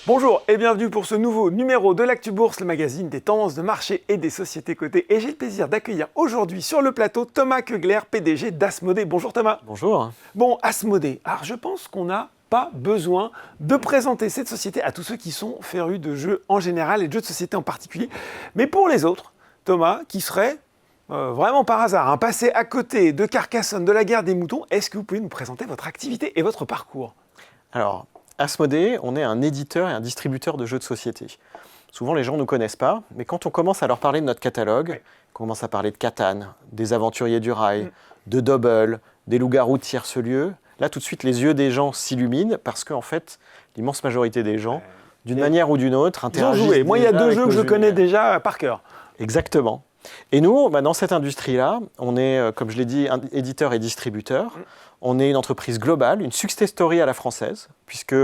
Bonjour et bienvenue pour ce nouveau numéro de l'Actu Bourse, le magazine des tendances de marché et des sociétés cotées. Et j'ai le plaisir d'accueillir aujourd'hui sur le plateau Thomas Koegler, PDG d'Asmodée. Bonjour Thomas. Bonjour. Bon, Asmodée, alors je pense qu'on n'a pas besoin de présenter cette société à tous ceux qui sont férus de jeux en général et de jeux de société en particulier. Mais pour les autres, Thomas, qui seraient vraiment par hasard passés à côté de Carcassonne, de la guerre des moutons, est-ce que vous pouvez nous présenter votre activité et votre parcours ? Alors, Asmodée, on est un éditeur et un distributeur de jeux de société. Souvent, les gens ne nous connaissent pas, mais quand on commence à leur parler de notre catalogue, on commence à parler de Catan, des Aventuriers du Rail, de Dobble, des Loups-garous de Tierce-Lieu, là, tout de suite, les yeux des gens s'illuminent parce qu'en fait, l'immense majorité des gens, d'une manière ou d'une autre, interagissent. Ils ont joué. Moi, il y a deux jeux que je connais déjà par cœur. Exactement. Et nous, dans cette industrie-là, on est, comme je l'ai dit, un éditeur et distributeur. On est une entreprise globale, une success story à la française, puisque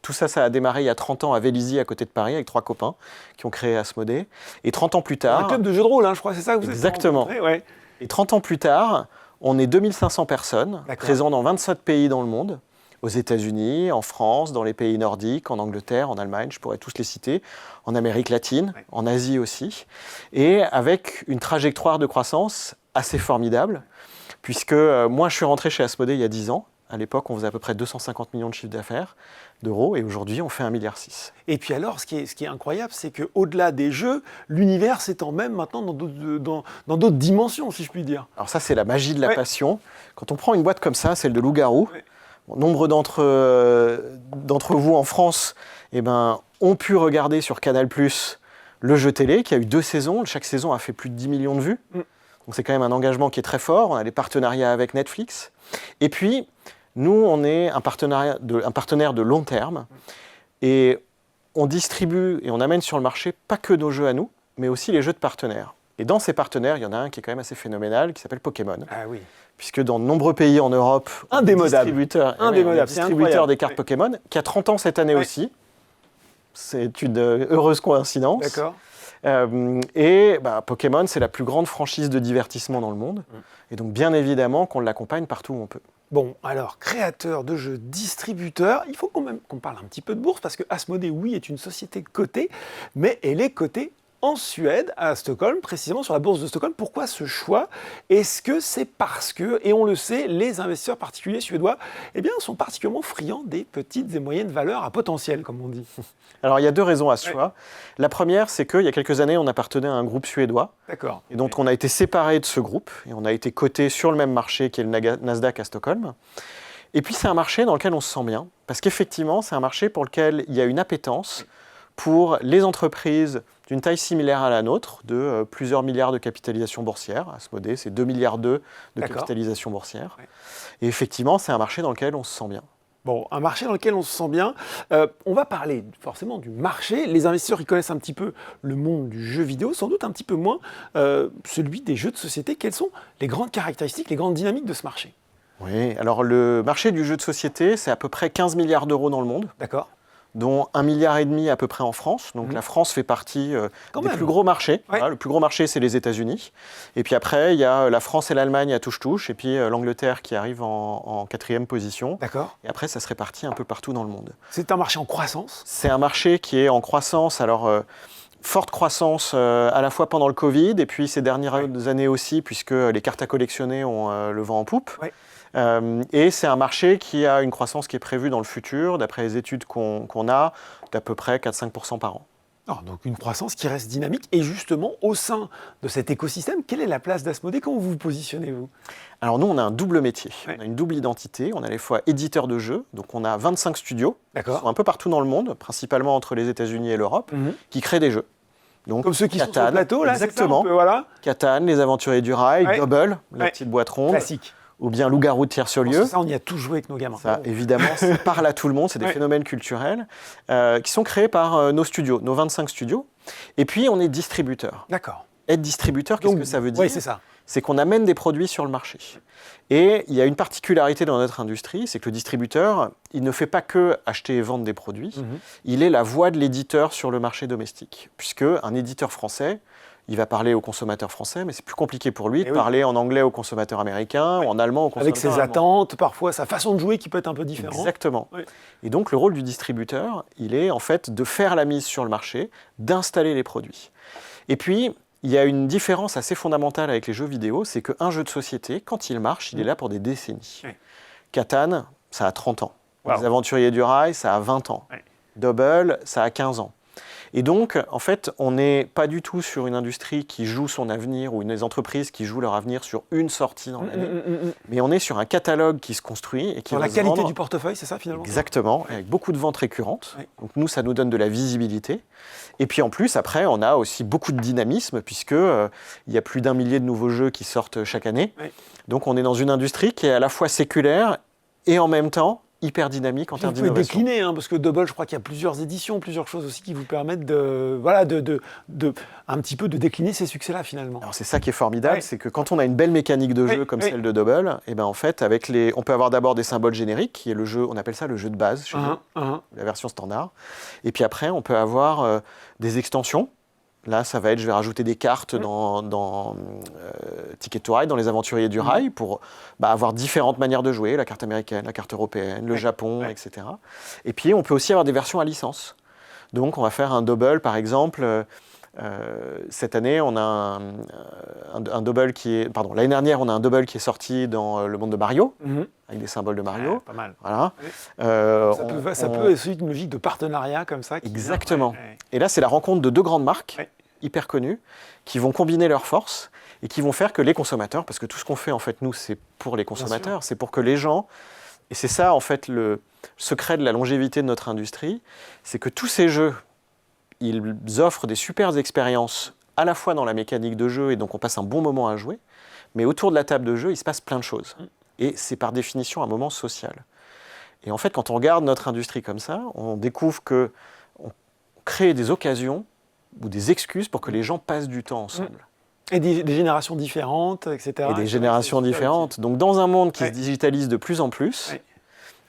tout ça, ça a démarré il y a 30 ans à Vélizy, à côté de Paris, avec 3 copains qui ont créé Asmodée. Et 30 ans plus tard... Un club de jeux de rôle, je crois, c'est ça que vous êtes Exactement. Ouais. Et 30 ans plus tard, on est 2500 personnes, présents dans 27 pays dans le monde, aux États-Unis, en France, dans les pays nordiques, en Angleterre, en Allemagne, je pourrais tous les citer, en Amérique latine, en Asie aussi, et avec une trajectoire de croissance assez formidable, puisque moi je suis rentré chez Asmodée il y a 10 ans, à l'époque on faisait à peu près 250 millions de chiffre d'affaires d'euros, et aujourd'hui on fait 1,6 milliard. Et puis alors, ce qui est incroyable, c'est qu'au-delà des jeux, l'univers s'étend même maintenant dans d'autres dimensions, si je puis dire. Alors ça c'est la magie de la passion. Quand on prend une boîte comme ça, celle de Loups-garous, nombre d'entre vous en France ont pu regarder sur Canal+ le jeu télé, qui a eu 2 saisons. Chaque saison a fait plus de 10 millions de vues. Donc c'est quand même un engagement qui est très fort. On a des partenariats avec Netflix. Et puis, nous, on est un partenaire de long terme. Et on distribue et on amène sur le marché pas que nos jeux à nous, mais aussi les jeux de partenaires. Et dans ces partenaires, il y en a un qui est quand même assez phénoménal, qui s'appelle Pokémon. Ah oui. Puisque dans de nombreux pays en Europe, distributeur des cartes Pokémon, qui a 30 ans cette année aussi. C'est une heureuse coïncidence. D'accord. Pokémon, c'est la plus grande franchise de divertissement dans le monde. Et donc, bien évidemment, qu'on l'accompagne partout où on peut. Bon, alors, créateur de jeux, distributeur, il faut qu'on parle un petit peu de bourse, parce que Asmodée, oui, est une société cotée, mais elle est cotée en Suède, à Stockholm, précisément sur la bourse de Stockholm. Pourquoi ce choix ? Est-ce que c'est parce que, et on le sait, les investisseurs particuliers suédois sont particulièrement friands des petites et moyennes valeurs à potentiel, comme on dit ? Alors, il y a 2 raisons à ce choix. La première, c'est qu'il y a quelques années, on appartenait à un groupe suédois. D'accord. Et donc, on a été séparés de ce groupe, et on a été coté sur le même marché qui est le Nasdaq à Stockholm. Et puis, c'est un marché dans lequel on se sent bien, parce qu'effectivement, c'est un marché pour lequel il y a une appétence pour les entreprises d'une taille similaire à la nôtre, de plusieurs milliards de capitalisation boursière. Asmodée, c'est 2,2 milliards de capitalisation boursière. Et effectivement, c'est un marché dans lequel on se sent bien. Bon, un marché dans lequel on se sent bien. On va parler forcément du marché. Les investisseurs, ils connaissent un petit peu le monde du jeu vidéo, sans doute un petit peu moins celui des jeux de société. Quelles sont les grandes caractéristiques, les grandes dynamiques de ce marché ? Oui, alors le marché du jeu de société, c'est à peu près 15 milliards d'euros dans le monde. D'accord. Dont 1,5 milliard à peu près en France. Donc la France fait partie des plus gros marchés. Voilà, le plus gros marché, c'est les États-Unis. Et puis après, il y a la France et l'Allemagne à touche-touche, et puis l'Angleterre qui arrive en 4e position. D'accord. Et après, ça se répartit un peu partout dans le monde. C'est un marché en croissance ? C'est un marché qui est en croissance. Alors, forte croissance à la fois pendant le Covid, et puis ces dernières années aussi, puisque les cartes à collectionner ont le vent en poupe. Et c'est un marché qui a une croissance qui est prévue dans le futur, d'après les études qu'on a, d'à peu près 4-5% par an. Donc une croissance qui reste dynamique. Et justement, au sein de cet écosystème, quelle est la place d'Asmodée ? Comment vous vous positionnez, vous ? Alors nous, on a un double métier. On a une double identité. On est à la fois éditeur de jeux, donc on a 25 studios, qui sont un peu partout dans le monde, principalement entre les États-Unis et l'Europe, qui créent des jeux. Donc, comme ceux qui sont sur le plateau, là, exactement. C'est ça, voilà. Catan, les Aventuriers du Rail, Dobble, la petite boîte ronde. Classique. Ou bien Loups-garous de Tierce-Lieu. Ça, on y a tous joué avec nos gamins. Ça, évidemment, ça parle à tout le monde. C'est des phénomènes culturels qui sont créés par nos studios, nos 25 studios. Et puis, on est distributeur. D'accord. Être distributeur, qu'est-ce que ça veut dire ? Oui, c'est ça. C'est qu'on amène des produits sur le marché. Et il y a une particularité dans notre industrie, c'est que le distributeur, il ne fait pas que acheter et vendre des produits. Il est la voix de l'éditeur sur le marché domestique. Puisque un éditeur français, il va parler aux consommateurs français, mais c'est plus compliqué pour lui de oui. parler en anglais aux consommateurs américains ou en allemand aux consommateurs Avec ses attentes, parfois sa façon de jouer qui peut être un peu différente. Exactement. Oui. Et donc le rôle du distributeur, il est en fait de faire la mise sur le marché, d'installer les produits. Et puis, il y a une différence assez fondamentale avec les jeux vidéo, c'est qu'un jeu de société, quand il marche, il est là pour des décennies. Oui. Catan, ça a 30 ans. Wow. Les Aventuriers du Rail, ça a 20 ans. Oui. Double, ça a 15 ans. Et donc, en fait, on n'est pas du tout sur une industrie qui joue son avenir ou des entreprises qui jouent leur avenir sur une sortie dans l'année, mais on est sur un catalogue qui se construit et qui Sur va la se qualité vendre. du portefeuille, c'est ça finalement? Exactement, avec beaucoup de ventes récurrentes. Oui. Donc nous, ça nous donne de la visibilité. Et puis en plus, après, on a aussi beaucoup de dynamisme puisque il y a plus d'1 millier de nouveaux jeux qui sortent chaque année. Oui. Donc on est dans une industrie qui est à la fois séculaire et en même temps hyper dynamique en termes Vous pouvez d'innovation. décliner, hein, parce que Double, je crois qu'il y a plusieurs éditions, plusieurs choses aussi qui vous permettent un petit peu de décliner ces succès-là finalement. Alors c'est ça qui est formidable, Ouais. c'est que quand on a une belle mécanique de jeu Oui, comme oui. celle de Double, et ben en fait on peut avoir d'abord des symboles génériques, qui est le jeu, on appelle ça le jeu de base chez nous, la version standard. Et puis après on peut avoir des extensions. Là, ça va être, je vais rajouter des cartes dans Ticket to Ride, dans les Aventuriers du Rail, pour avoir différentes manières de jouer, la carte américaine, la carte européenne, le Japon, etc. Et puis, on peut aussi avoir des versions à licence. Donc, on va faire un double, par exemple. Cette année, on a un double qui est... Pardon, l'année dernière, on a un double qui est sorti dans le monde de Mario, avec des symboles de Mario. Pas mal. Voilà. Oui. Ça peut être une logique de partenariat comme ça. Exactement. Ouais. Et là, c'est la rencontre de deux grandes marques, Ouais. hyper connues, qui vont combiner leurs forces et qui vont faire que les consommateurs, parce que tout ce qu'on fait, en fait, nous, c'est pour les consommateurs, c'est pour que les gens, et c'est ça, en fait, le secret de la longévité de notre industrie, c'est que tous ces jeux, ils offrent des super expériences, à la fois dans la mécanique de jeu, et donc on passe un bon moment à jouer, mais autour de la table de jeu, il se passe plein de choses. Et c'est par définition un moment social. Et en fait, quand on regarde notre industrie comme ça, on découvre qu'on crée des occasions ou des excuses pour que les gens passent du temps ensemble. Et des générations différentes, etc. Et des générations différentes. Donc dans un monde qui se digitalise de plus en plus,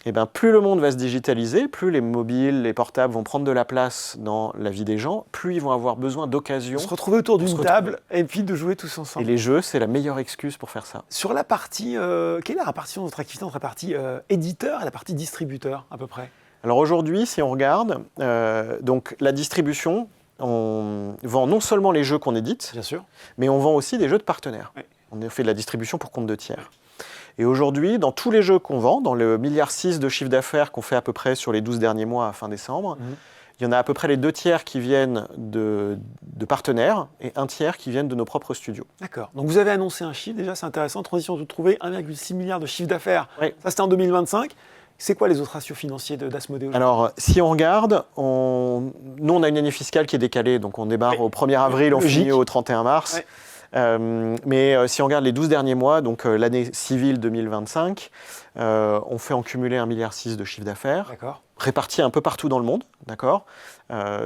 et ben, plus le monde va se digitaliser, plus les mobiles, les portables vont prendre de la place dans la vie des gens, plus ils vont avoir besoin d'occasions. Se retrouver autour d'une table et puis de jouer tous ensemble. Et les jeux, c'est la meilleure excuse pour faire ça. Sur la partie, quelle est la répartition de notre activité entre la partie éditeur et la partie distributeur, à peu près? Alors aujourd'hui, si on regarde, donc la distribution, on vend non seulement les jeux qu'on édite, bien sûr, mais on vend aussi des jeux de partenaires. Oui. On fait de la distribution pour compte de tiers. Et aujourd'hui, dans tous les jeux qu'on vend, dans le 1,6 milliard de chiffre d'affaires qu'on fait à peu près sur les 12 derniers mois à fin décembre, il y en a à peu près les 2 tiers qui viennent de partenaires et 1 tiers qui viennent de nos propres studios. D'accord. Donc vous avez annoncé un chiffre, déjà c'est intéressant, transition de trouver 1,6 milliard de chiffre d'affaires. Oui. Ça c'était en 2025. C'est quoi les autres ratios financiers d'Asmodée? Alors, si on regarde, nous on a une année fiscale qui est décalée, donc on démarre au 1er avril, on finit au 31 mars. Ouais. Mais si on regarde les 12 derniers mois, donc l'année civile 2025, on fait en cumulé 1,6 milliard de chiffre d'affaires, répartis un peu partout dans le monde. D'accord.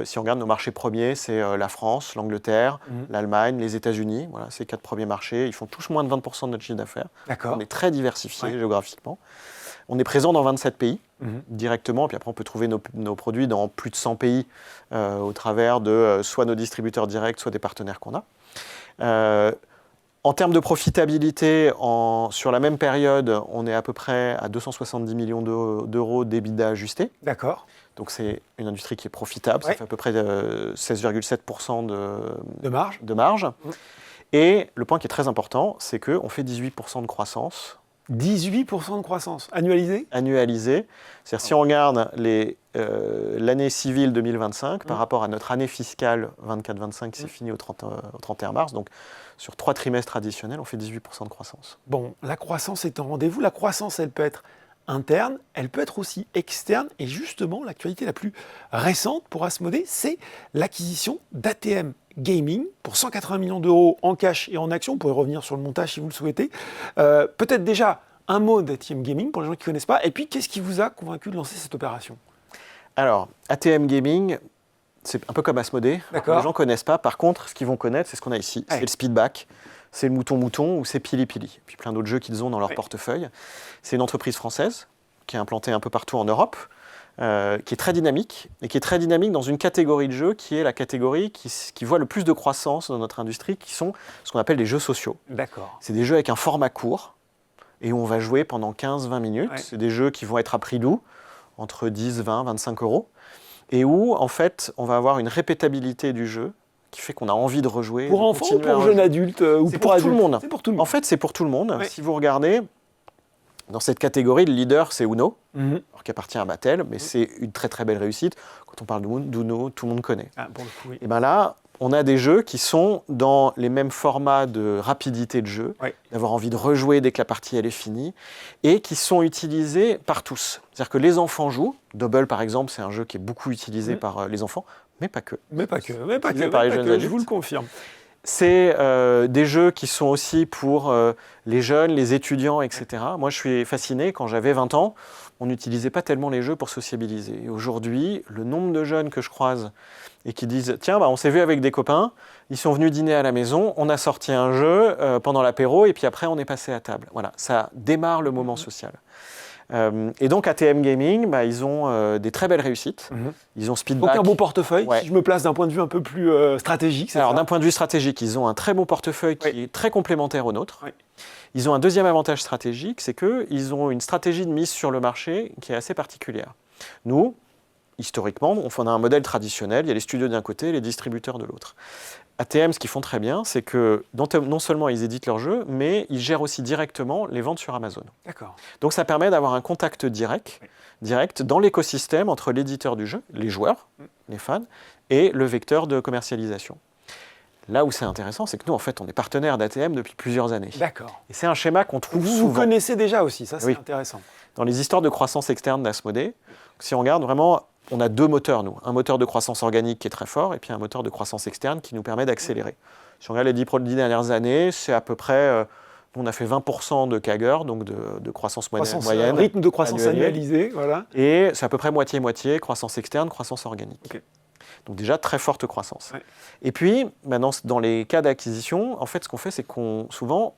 Si on regarde nos marchés premiers, c'est la France, l'Angleterre, l'Allemagne, les États-Unis. Voilà, ces 4 premiers marchés. Ils font tous moins de 20% de notre chiffre d'affaires. On est très diversifié géographiquement. On est présent dans 27 pays directement, puis après on peut trouver nos produits dans plus de 100 pays au travers de soit nos distributeurs directs, soit des partenaires qu'on a. En termes de profitabilité, sur la même période, on est à peu près à 270 millions d'euros d'EBITDA ajusté. D'accord. Donc c'est une industrie qui est profitable, ça fait à peu près 16,7% de marge. Et le point qui est très important, c'est qu'on fait 18% de croissance. 18% de croissance annualisée? Annualisée. C'est-à-dire si on regarde l'année civile 2025 par rapport à notre année fiscale 24-25 qui s'est finie au 31 mars, donc sur 3 trimestres additionnels, on fait 18% de croissance. Bon, la croissance est en rendez-vous. La croissance, elle peut être interne, elle peut être aussi externe. Et justement, l'actualité la plus récente pour Asmodée, c'est l'acquisition d'ATM Gaming pour 180 millions d'euros en cash et en actions. Vous pourrez revenir sur le montage si vous le souhaitez. Peut-être déjà un mot d'ATM Gaming pour les gens qui ne connaissent pas. Et puis, qu'est-ce qui vous a convaincu de lancer cette opération? Alors, ATM Gaming, c'est un peu comme Asmodée. Les gens ne connaissent pas. Par contre, ce qu'ils vont connaître, c'est ce qu'on a ici. C'est le Speedback, c'est le Mouton ou c'est Pili Pili. Puis plein d'autres jeux qu'ils ont dans leur portefeuille. C'est une entreprise française qui est implantée un peu partout en Europe. qui est très dynamique, et qui est très dynamique dans une catégorie de jeux qui est la catégorie qui voit le plus de croissance dans notre industrie, qui sont ce qu'on appelle les jeux sociaux. D'accord. C'est des jeux avec un format court, et où on va jouer pendant 15-20 minutes. Ouais. C'est des jeux qui vont être à prix doux, entre 10, 20, 25 euros, et où, en fait, on va avoir une répétabilité du jeu qui fait qu'on a envie de rejouer. Pour de enfants ou continuer à pour rejouer. jeunes adultes ou C'est pour pour adultes? tout le monde. C'est pour tout le monde. En fait, c'est pour tout le monde. Ouais. Si vous regardez, dans cette catégorie, le leader, c'est Uno, Mhm. alors qui appartient à Mattel, mais c'est une très très belle réussite. Quand on parle d'Uno, tout le monde connaît. Ah, pour le coup, oui. Et bien là, on a des jeux qui sont dans les mêmes formats de rapidité de jeu, Ouais. d'avoir envie de rejouer dès que la partie elle est finie, et qui sont utilisés par tous. C'est-à-dire que les enfants jouent. Double, par exemple, c'est un jeu qui est beaucoup utilisé par les enfants, mais pas que. Mais pas que, mais pas que, Utilisé mais par les pas jeunes que, je adultes. vous le confirme. C'est des jeux qui sont aussi pour les jeunes, les étudiants, etc. Moi, je suis fasciné. Quand j'avais 20 ans, on n'utilisait pas tellement les jeux pour sociabiliser. Et aujourd'hui, le nombre de jeunes que je croise et qui disent « Tiens, on s'est vu avec des copains, ils sont venus dîner à la maison, on a sorti un jeu pendant l'apéro et puis après, on est passé à table. » Voilà, ça démarre le moment social. Et donc, ATM Gaming, ils ont des très belles réussites. Ils ont Speedback. Donc un bon portefeuille, Ouais. si je me place d'un point de vue un peu plus stratégique, c'est Alors, ça? d'un point de vue stratégique, ils ont un très bon portefeuille qui est très complémentaire au nôtre. Oui. Ils ont un deuxième avantage stratégique, c'est qu'ils ont une stratégie de mise sur le marché qui est assez particulière. Nous, historiquement, on a un modèle traditionnel, il y a les studios d'un côté et les distributeurs de l'autre. ATM, ce qu'ils font très bien, c'est que non seulement ils éditent leurs jeux, mais ils gèrent aussi directement les ventes sur Amazon. D'accord. Donc ça permet d'avoir un contact direct dans l'écosystème entre l'éditeur du jeu, les joueurs, les fans, et le vecteur de commercialisation. Là où c'est intéressant, c'est que nous, en fait, on est partenaire d'ATM depuis plusieurs années. D'accord. Et c'est un schéma qu'on trouve Vous souvent connaissez déjà aussi, ça c'est Oui. intéressant. dans les histoires de croissance externe d'Asmodée. Si on regarde vraiment, on a deux moteurs, nous. Un moteur de croissance organique qui est très fort, et puis un moteur de croissance externe qui nous permet d'accélérer. Si on regarde les 10 dernières années, c'est à peu près... on a fait 20% de CAGR, donc de croissance moyenne. Rythme de croissance annualisé. annualisé, voilà. Et c'est à peu près moitié-moitié, croissance externe, croissance organique. Ok. Donc déjà, très forte croissance. Ouais. Et puis, maintenant, dans les cas d'acquisition, en fait, ce qu'on fait, c'est souvent,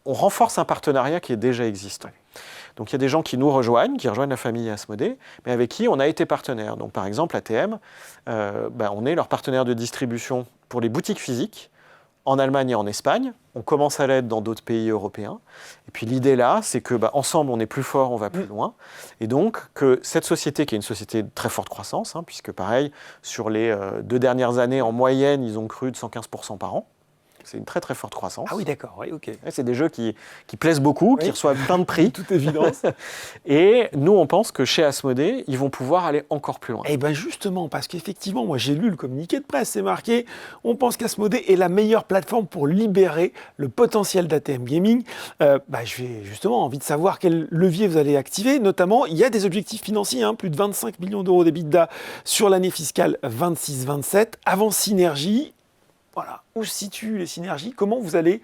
on renforce un partenariat qui est déjà existant. Ouais. Donc il y a des gens qui nous rejoignent, qui rejoignent la famille Asmodée, mais avec qui on a été partenaire. Donc par exemple, ATM, on est leur partenaire de distribution pour les boutiques physiques, en Allemagne et en Espagne. On commence à l'être dans d'autres pays européens. Et puis l'idée là, c'est que ensemble, on est plus fort, on va plus loin. Et donc que cette société, qui est une société de très forte croissance, puisque pareil, sur les 2 dernières années, en moyenne, ils ont cru de 115% par an. C'est une très très forte croissance. Ah oui, d'accord, oui, ok. C'est des jeux qui plaisent beaucoup, qui reçoivent plein de prix. Toute évidence. Et nous, on pense que chez Asmodée, ils vont pouvoir aller encore plus loin. Eh bien justement, parce qu'effectivement, moi j'ai lu le communiqué de presse, c'est marqué, on pense qu'Asmodée est la meilleure plateforme pour libérer le potentiel d'ATM Gaming. Je vais justement envie de savoir quel levier vous allez activer, notamment il y a des objectifs financiers, plus de 25 millions d'euros d'EBITDA sur l'année fiscale 26-27, avant synergie. Voilà, où se situent les synergies? Comment vous allez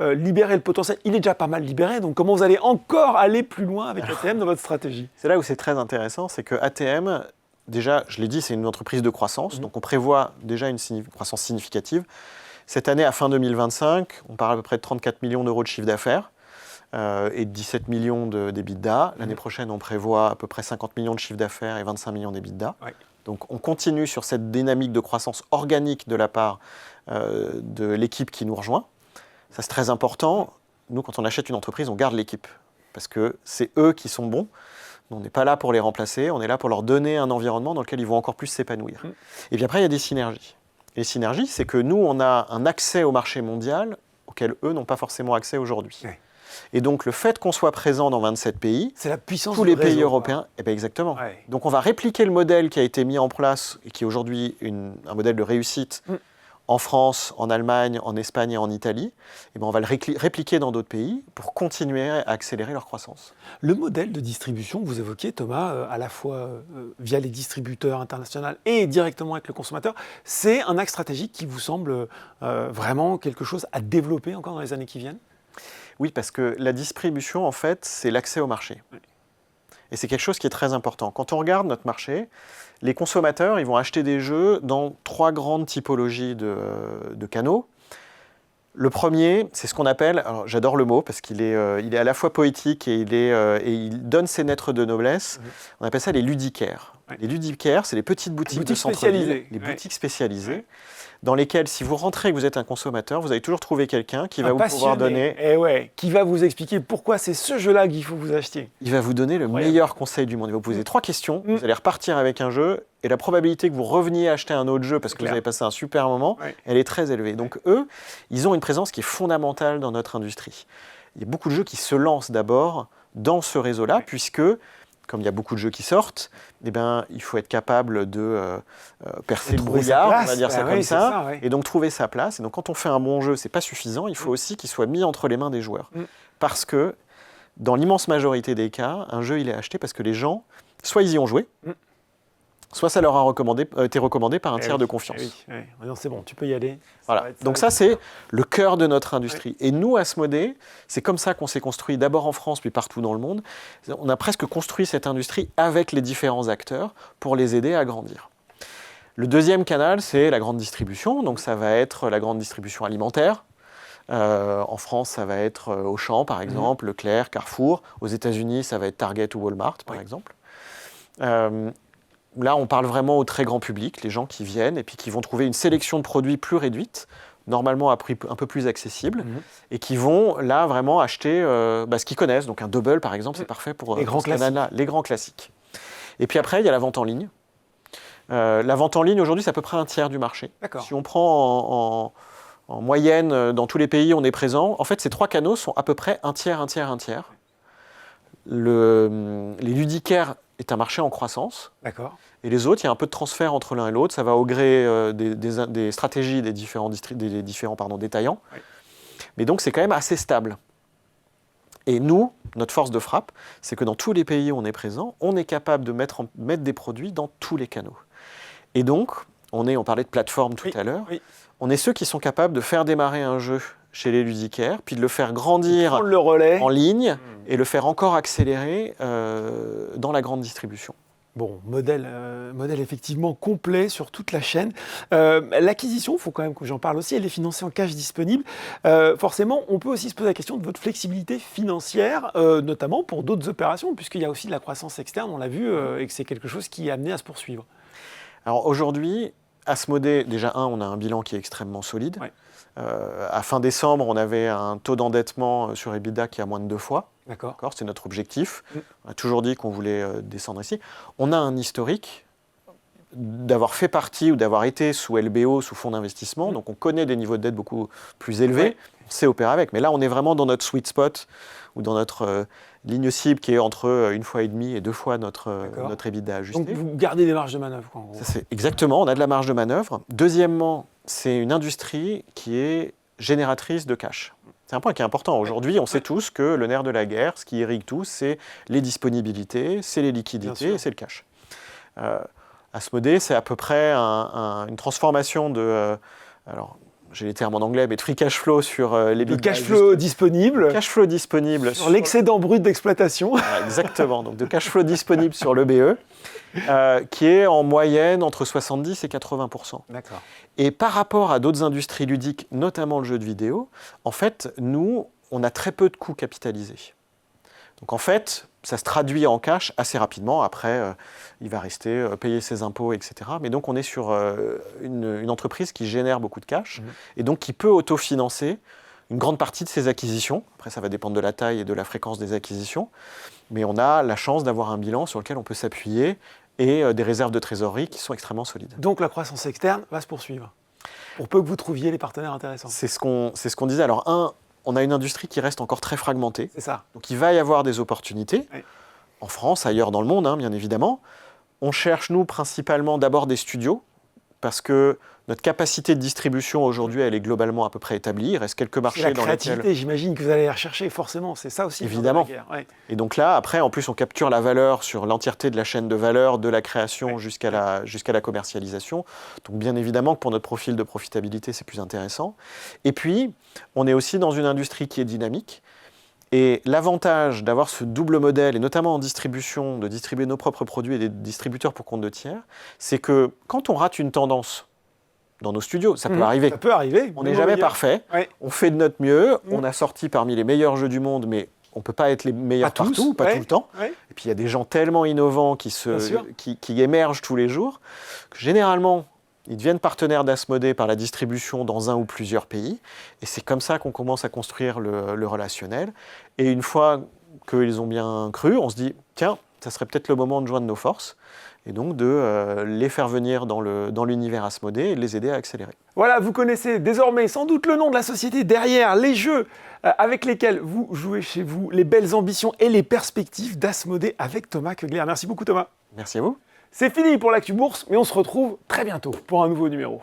libérer le potentiel? Il est déjà pas mal libéré, donc comment vous allez encore aller plus loin avec ATM dans votre stratégie? C'est là où c'est très intéressant, c'est que ATM, déjà, je l'ai dit, c'est une entreprise de croissance, donc on prévoit déjà une croissance significative. Cette année, à fin 2025, on parle à peu près de 34 millions d'euros de chiffre d'affaires et de 17 millions d'EBITDA. L'année prochaine, on prévoit à peu près 50 millions de chiffre d'affaires et 25 millions d'EBITDA. Ouais. Donc on continue sur cette dynamique de croissance organique de la part de l'équipe qui nous rejoint. Ça, c'est très important. Nous, quand on achète une entreprise, on garde l'équipe parce que c'est eux qui sont bons. On n'est pas là pour les remplacer, on est là pour leur donner un environnement dans lequel ils vont encore plus s'épanouir. Et puis après, il y a des synergies. Et les synergies, c'est que nous, on a un accès au marché mondial auquel eux n'ont pas forcément accès aujourd'hui. Ouais. Et donc, le fait qu'on soit présent dans 27 pays, C'est la puissance tous du les pays réseau, européens, exactement. Ouais. Donc, on va répliquer le modèle qui a été mis en place et qui est aujourd'hui un modèle de réussite en France, en Allemagne, en Espagne et en Italie. Et on va le répliquer dans d'autres pays pour continuer à accélérer leur croissance. Le modèle de distribution que vous évoquiez, Thomas, à la fois via les distributeurs internationaux et directement avec le consommateur, c'est un axe stratégique qui vous semble vraiment quelque chose à développer encore dans les années qui viennent? Oui, parce que la distribution, en fait, c'est l'accès au marché. Oui. Et c'est quelque chose qui est très important. Quand on regarde notre marché, les consommateurs, ils vont acheter des jeux dans 3 grandes typologies de canaux. Le premier, c'est ce qu'on appelle, alors j'adore le mot parce qu'il est, il est à la fois poétique et il donne ses lettres de noblesse. On appelle ça les ludicaires. Ouais. Les ludicaires, c'est les petites boutiques de centre-ville, les boutiques spécialisées, dans lesquelles, si vous rentrez et que vous êtes un consommateur, vous allez toujours trouver quelqu'un qui va vous pouvoir donner... qui va vous expliquer pourquoi c'est ce jeu-là qu'il faut vous acheter. Il va vous donner le meilleur conseil du monde. Il va vous poser 3 questions, vous allez repartir avec un jeu, et la probabilité que vous reveniez acheter un autre jeu parce que vous avez passé un super moment, elle est très élevée. Donc eux, ils ont une présence qui est fondamentale dans notre industrie. Il y a beaucoup de jeux qui se lancent d'abord dans ce réseau-là, puisque, comme il y a beaucoup de jeux qui sortent, eh ben, il faut être capable de percer le brouillard, on va dire ça comme ça, et donc trouver sa place. Et donc quand on fait un bon jeu, c'est pas suffisant, il faut aussi qu'il soit mis entre les mains des joueurs. Parce que, dans l'immense majorité des cas, un jeu il est acheté parce que les gens, soit ils y ont joué, soit ça leur a été recommandé par un tiers de confiance. Non, c'est bon, tu peux y aller. Voilà. Donc ça, c'est le cœur de notre industrie. Et nous, Asmodée, c'est comme ça qu'on s'est construit d'abord en France, puis partout dans le monde. On a presque construit cette industrie avec les différents acteurs pour les aider à grandir. Le deuxième canal, c'est la grande distribution. Donc ça va être la grande distribution alimentaire. En France, ça va être Auchan, par exemple, Leclerc, Carrefour. Aux États-Unis, ça va être Target ou Walmart, par exemple. Là, on parle vraiment au très grand public, les gens qui viennent et puis qui vont trouver une sélection de produits plus réduite, normalement à prix un peu plus accessible, et qui vont là vraiment acheter ce qu'ils connaissent. Donc un double, par exemple, c'est parfait pour les grands classiques. Les grands classiques. Et puis après, il y a la vente en ligne. La vente en ligne, aujourd'hui, c'est à peu près un tiers du marché. Si on prend en moyenne, dans tous les pays où on est présent, en fait, ces 3 canaux sont à peu près un tiers, un tiers, un tiers. Les ludicaires est un marché en croissance. Et les autres, il y a un peu de transfert entre l'un et l'autre. Ça va au gré des stratégies des différents détaillants. Mais donc, c'est quand même assez stable. Et nous, notre force de frappe, c'est que dans tous les pays où on est présent, on est capable de mettre des produits dans tous les canaux. Et donc, on parlait de plateforme tout à l'heure, on est ceux qui sont capables de faire démarrer un jeu chez les ludicaires, puis de le faire grandir le relais en ligne et le faire encore accélérer dans la grande distribution. Bon, modèle effectivement complet sur toute la chaîne. L'acquisition, il faut quand même que j'en parle aussi, elle est financée en cash disponible. Forcément, on peut aussi se poser la question de votre flexibilité financière, notamment pour d'autres opérations, puisqu'il y a aussi de la croissance externe, on l'a vu, et que c'est quelque chose qui est amené à se poursuivre. Alors aujourd'hui, Asmodée, déjà on a un bilan qui est extrêmement solide. À fin décembre, on avait un taux d'endettement sur EBITDA qui est à moins de 2 fois. C'est notre objectif. On a toujours dit qu'on voulait descendre ici. On a un historique d'avoir fait partie ou d'avoir été sous LBO, sous fonds d'investissement. Donc on connaît des niveaux de dette beaucoup plus élevés. On sait opérer avec. Mais là, on est vraiment dans notre sweet spot ou dans notre ligne cible qui est entre 1,5 fois et 2 fois notre EBITDA ajusté. Donc vous gardez des marges de manœuvre, quoi, en gros. Exactement, on a de la marge de manœuvre. Deuxièmement, c'est une industrie qui est génératrice de cash. C'est un point qui est important. Aujourd'hui, on sait tous que le nerf de la guerre, ce qui irrigue tout, c'est les disponibilités, c'est les liquidités et c'est le cash. Asmodée, c'est à peu près une transformation de... alors, j'ai les termes en anglais, mais de free cash flow sur les de cash flow disponible. Cash flow disponible. Sur l'excédent brut d'exploitation. Exactement, donc de cash flow disponible sur le BE, qui est en moyenne entre 70 et 80%. Et par rapport à d'autres industries ludiques, notamment le jeu de vidéo, en fait, nous, on a très peu de coûts capitalisés. Donc en fait, ça se traduit en cash assez rapidement. Après, il va rester payer ses impôts, etc. Mais donc on est sur une entreprise qui génère beaucoup de cash et donc qui peut autofinancer une grande partie de ses acquisitions. Après, ça va dépendre de la taille et de la fréquence des acquisitions. Mais on a la chance d'avoir un bilan sur lequel on peut s'appuyer et des réserves de trésorerie qui sont extrêmement solides. Donc la croissance externe va se poursuivre, pour peu que vous trouviez les partenaires intéressants. C'est ce qu'on disait. Alors on a une industrie qui reste encore très fragmentée. C'est ça. Donc il va y avoir des opportunités, en France, ailleurs dans le monde, bien évidemment. On cherche, nous, principalement d'abord des studios, parce que notre capacité de distribution aujourd'hui, elle est globalement à peu près établie. Il reste quelques marchés dans lesquels... La créativité, j'imagine que vous allez les rechercher, forcément. C'est ça aussi. Évidemment. Et donc là, après, en plus, on capture la valeur sur l'entièreté de la chaîne de valeur, de la création jusqu'à la commercialisation. Donc bien évidemment que pour notre profil de profitabilité, c'est plus intéressant. Et puis, on est aussi dans une industrie qui est dynamique. Et l'avantage d'avoir ce double modèle, et notamment en distribution, de distribuer nos propres produits et des distributeurs pour compte de tiers, c'est que quand on rate une tendance, dans nos studios. Ça peut arriver. Ça peut arriver. On n'est jamais parfait. Ouais. On fait de notre mieux. On a sorti parmi les meilleurs jeux du monde, mais on ne peut pas être les meilleurs Pas tous, partout, pas tout le temps. Ouais. Et puis il y a des gens tellement innovants qui émergent tous les jours, que généralement, ils deviennent partenaires d'Asmodée par la distribution dans un ou plusieurs pays. Et c'est comme ça qu'on commence à construire le relationnel. Et une fois qu'ils ont bien cru, on se dit, tiens, ça serait peut-être le moment de joindre nos forces. Et donc de les faire venir dans l'univers Asmodée et de les aider à accélérer. Voilà, vous connaissez désormais sans doute le nom de la société derrière les jeux avec lesquels vous jouez chez vous, les belles ambitions et les perspectives d'Asmodée avec Thomas Koegler. Merci beaucoup Thomas. Merci à vous. C'est fini pour l'Actu Bourse, mais on se retrouve très bientôt pour un nouveau numéro.